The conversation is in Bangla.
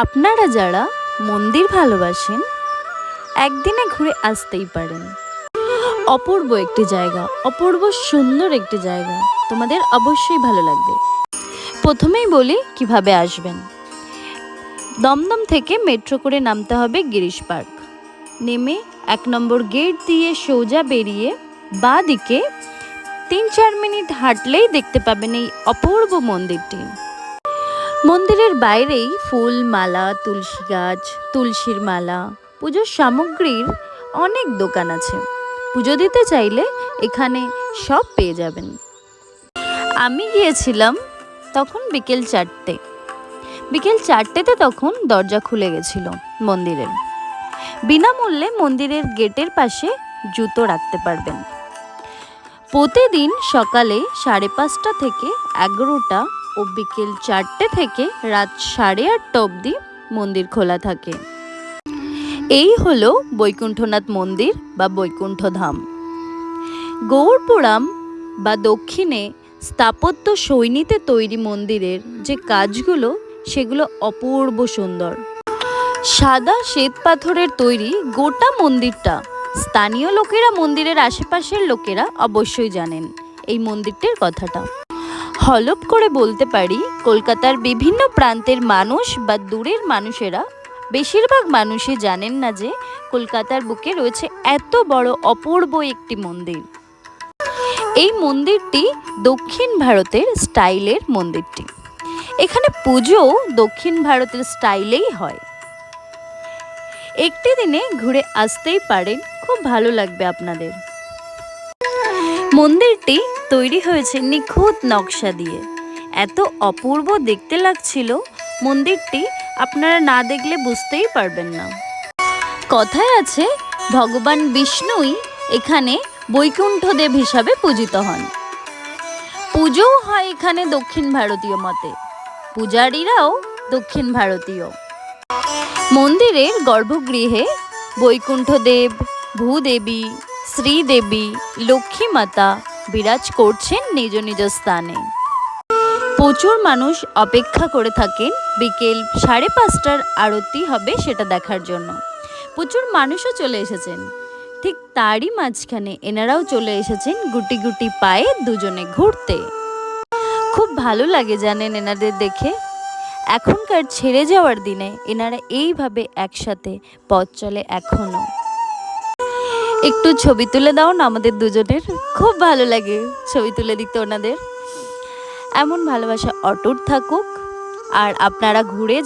আপনারা যারা মন্দির ভালোবাসেন একদিনে ঘুরে আসতেই পারেন। অপূর্ব একটি জায়গা, অপূর্ব সুন্দর একটি জায়গা, তোমাদের অবশ্যই ভালো লাগবে। প্রথমেই বলি কিভাবে আসবেন। দমদম থেকে মেট্রো করে নামতে হবে গিরিশ পার্ক। নেমে 1 নম্বর গেট দিয়ে সোজা বেরিয়ে বাঁ দিকে 3-4 মিনিট হাঁটলেই দেখতে পাবেন এই অপূর্ব মন্দিরটি। মন্দিরের বাইরেই ফুল, মালা, তুলসী গাছ, তুলসীর মালা, পুজোর সামগ্রীর অনেক দোকান আছে। পুজো দিতে চাইলে এখানে সব পেয়ে যাবেন। আমি গিয়েছিলাম তখন বিকেল 4টে। বিকেল 4টেতে তখন দরজা খুলে গেছিল মন্দিরের। বিনামূল্যে মন্দিরের গেটের পাশে জুতো রাখতে পারবেন। প্রতিদিন সকালে 5:30 থেকে 11টা ও বিকেল 4টে থেকে রাত 8:30 অবধি মন্দির খোলা থাকে। এই হলো বৈকুণ্ঠনাথ মন্দির বা বৈকুণ্ঠ ধাম। গৌড়পুরাম বা দক্ষিণে স্থাপত্য শৈলীতে তৈরি মন্দিরের যে কাজগুলো সেগুলো অপূর্ব সুন্দর। সাদা শ্বেত পাথরের তৈরি গোটা মন্দিরটা। স্থানীয় লোকেরা, মন্দিরের আশেপাশের লোকেরা অবশ্যই জানেন এই মন্দিরটির কথাটা। হলপ করে বলতে পারি কলকাতার বিভিন্ন প্রান্তের মানুষ বা দূরের মানুষেরা, বেশিরভাগ মানুষই জানেন না যে কলকাতার বুকে রয়েছে এত বড় অপূর্ব একটি মন্দির। এই মন্দিরটি দক্ষিণ ভারতের স্টাইলের মন্দিরটি। এখানে পুজো দক্ষিণ ভারতের স্টাইলেই হয়। একটি দিনে ঘুরে আসতেই পারেন, খুব ভালো লাগবে আপনাদের। মন্দিরটি তৈরি হয়েছে নিখুঁত নকশা দিয়ে। এত অপূর্ব দেখতে লাগছিল মন্দিরটি, আপনারা না দেখলে বুঝতেই পারবেন না। কথায় আছে ভগবান বিষ্ণুই এখানে বৈকুণ্ঠদেব হিসাবে পূজিত হন। পুজোও হয় এখানে দক্ষিণ ভারতীয় মতে, পূজারীরাও দক্ষিণ ভারতীয়। মন্দিরের গর্ভগৃহে বৈকুণ্ঠদেব, ভূদেবী, শ্রীদেবী, লক্ষ্মী মাতা বিরাজ করছেন নিজ নিজ স্থানে। প্রচুর মানুষ অপেক্ষা করে থাকেন বিকেল 5:30টার আরতি হবে সেটা দেখার জন্য। প্রচুর মানুষও চলে এসেছেন। ঠিক তারই মাঝখানে এনারাও চলে এসেছেন গুটি গুটি পায়ে দুজনে ঘুরতে। খুব ভালো লাগে জানেন এনাদের দেখে। এখনকার ছেড়ে যাওয়ার দিনে এনারা এইভাবে একসাথে পথ চলে এখনো। একটু ছবি তুলে দাও না আমাদের দুজনের, খুব ভালো লাগে ছবি তুলে দিতে ওনাদের। এমন ভালোবাসা অটুট থাকুক। আর আপনারা ঘুরে